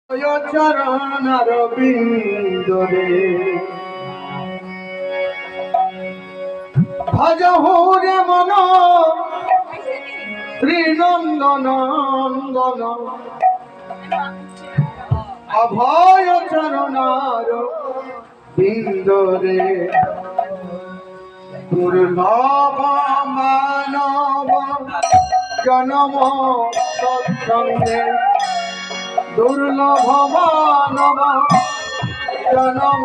চরণার বিন্দরে ভজ রে মন শ্রীনন্দনন্দন অভয় চরণার বিন্দরে দুর্লভ মানব জনম সৎসঙ্গে দুর্লভ মানব জনম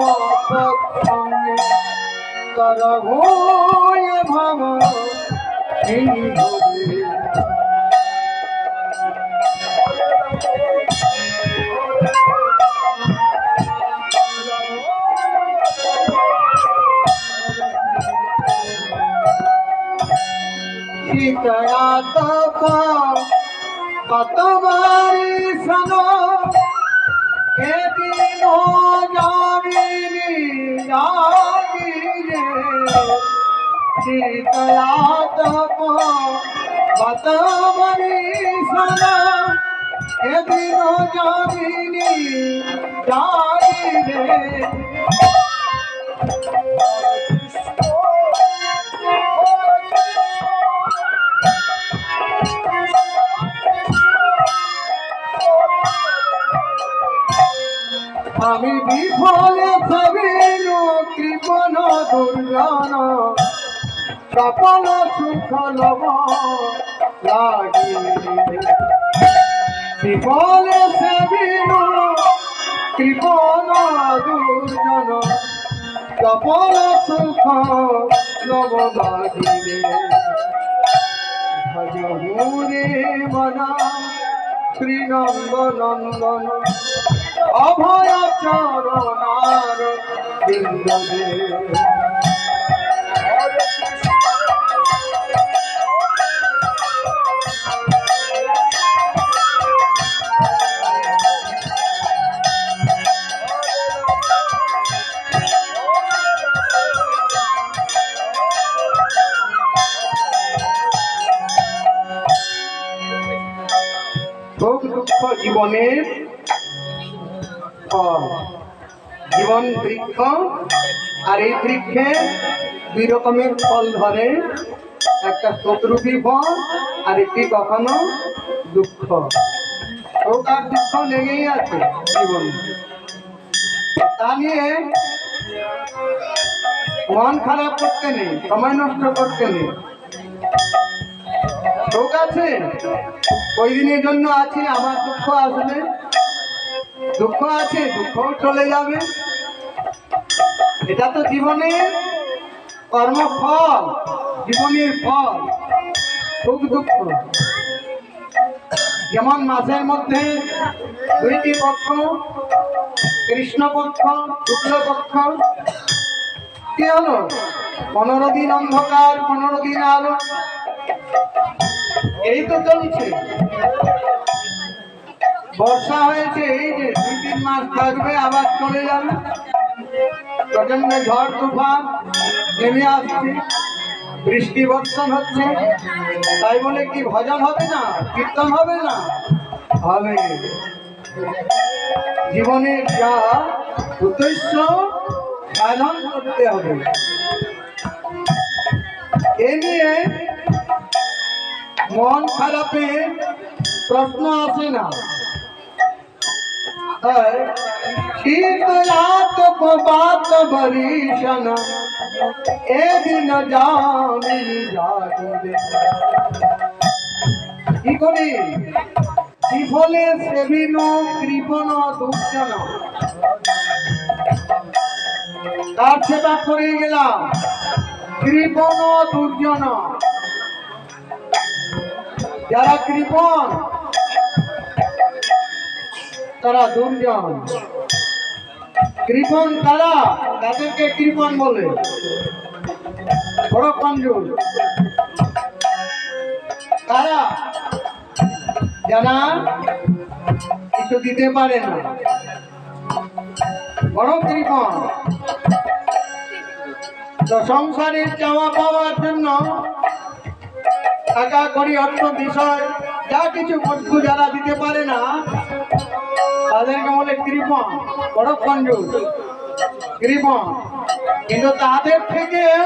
সৎসঙ্গে তর ভূয় ভব সিন্ধুরে সীতয়া তপ কতবারি সন এদিন জানিনি জানিরে সীতয়া তপ কতবারি সন এদিন জানিনি জানিরে আমি বিফলে ভাবিল কৃপণ দুর্জন সফল সুখ লব লাগি বিফলে ভাবিল কৃপণ দুর্জন সফল সুখ লব লাগিলে ভজ রে মনা শ্রীনন্দনন্দন অভয় চরণার বিন্দরে সুখ দুঃখ জীবনের জীবন বৃক্ষ আর এই বৃক্ষে দুই রকমের ফল ধরে একটা শত্রুপী ফল আর একটি কখনো দুঃখ সুখ আর দুঃখ লেগেই আছে জীবন তা নিয়ে মন খারাপ করতে নেই সময় নষ্ট করতে নেই সুখ আছে ওই দিনের জন্য আছে আমার দুঃখ আসবে দুঃখ আছে দুঃখও চলে যাবে এটা তো জীবনের কর্মফল জীবনের ফল সুখ দুঃখ যেমন মাসের মধ্যে দুইটি পক্ষ কৃষ্ণপক্ষ শুক্লপক্ষ কি হলো 15 দিন অন্ধকার 15 দিন আলো এই তো চলছে বর্ষা হয়েছে এই যে 2-3 মাস থাকবে আবার চলে যাবে প্রচন্ড ঝড় তুফান নেমে আসছে বৃষ্টি বর্ষণ হচ্ছে তাই বলে কি ভজন হবে না কীর্তন হবে না হবে জীবনের যা উদ্দেশ্য সাধন করতে হবে এ নিয়ে মন খারাপে প্রশ্ন আসে না শীতলাত বাত বরিশন এদিন জামিনি জাগিবে কি করি বিফলে সেবিন কৃপণ দুর্জন তার সেবা করে গেলাম কৃপণ দুর্জন যারা কৃপণ তারা দুর্জন কৃপণ তারা তাদেরকে কৃপণ বলে বড় কঞ্জুস তারা যারা কিছু দিতে পারে না বড় কৃপণ তো সংসারের চাওয়া পাওয়ার জন্য টাকা করি অর্থ বিষয় যা কিছু বস্তু যারা দিতে পারে না তাদেরকে বলে কৃপণ, বড় কঞ্জুস কৃপণ। কিন্তু তাদের থেকেও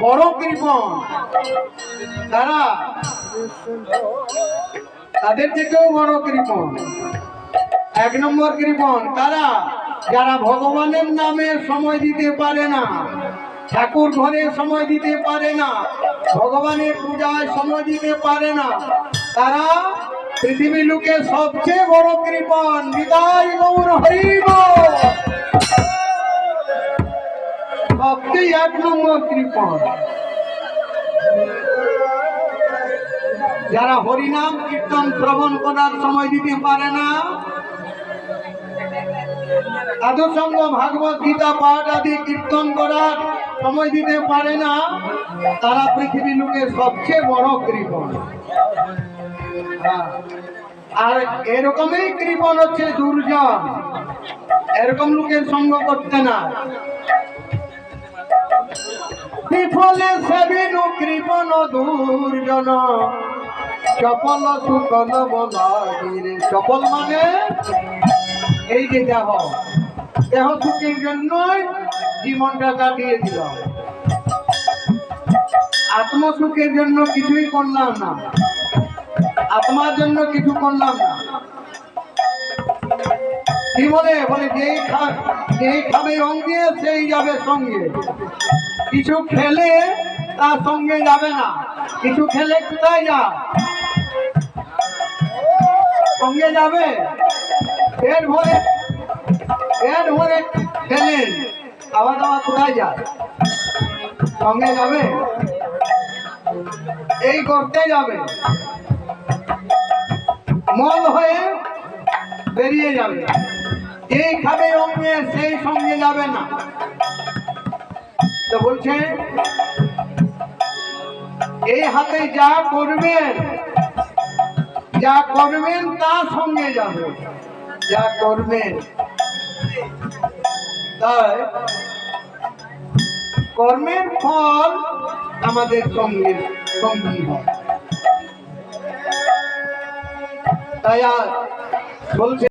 বড় কৃপণ তারা, তাদের থেকেও বড় কৃপণ। এক নম্বর কৃপণ তারা যারা ভগবানের নামে সময় দিতে পারে না, ঠাকুর ঘরে সময় দিতে পারে না, ভগবানের পূজায় সময় দিতে পারে না, তারা পৃথিবীর লোকে সবচেয়ে বড় কৃপণ। বিদায় গৌর হরি বল। সবচেয়ে এক নম্বর কৃপণ যারা হরিনাম কীর্তন শ্রবণ করার সময় দিতে পারে না, সাধুসঙ্গ ভাগবত গীতা পাঠ আদি কীর্তন করার সময় দিতে পারে না, তারা পৃথিবীর লোকের সবচেয়ে বড় কৃপণ। আর এরকমই কৃপণ হচ্ছে দুর্জন, এরকম লোকের সঙ্গ করতে না। বিফলে সেবিনু কৃপণ দুর্জন, চপল সুকল বলাগিরে। চপল মানে এই যে দেহ, দেহ সুখের জন্যই জীবনটা কাটিয়ে দিল, আত্মসুখের জন্য কিছুই করলাম না, আত্মার জন্য কিছু করলাম না। কি বলে বলে যেই খাবে অঙ্গে সেই যাবে সঙ্গে। কিছু খেলে তার সঙ্গে যাবে না, কিছু খেলে কোথায় যা সঙ্গে যাবে। পেট ভরে খেলেন, খাওয়া দাওয়া কোথায় যায়, সঙ্গে যাবে, এই করতে যাবে, মল হয়ে বেরিয়ে যাবে। যেই খাবে অঙ্গে সেই সঙ্গে যাবে না। তো বলছে এই হাতে যা করবেন, যা করবেন তার সঙ্গে যাবে, যা করবেন। তাই কর্মের ফল আমাদের সঙ্গে সঙ্গী হয়। তাই আর বলছে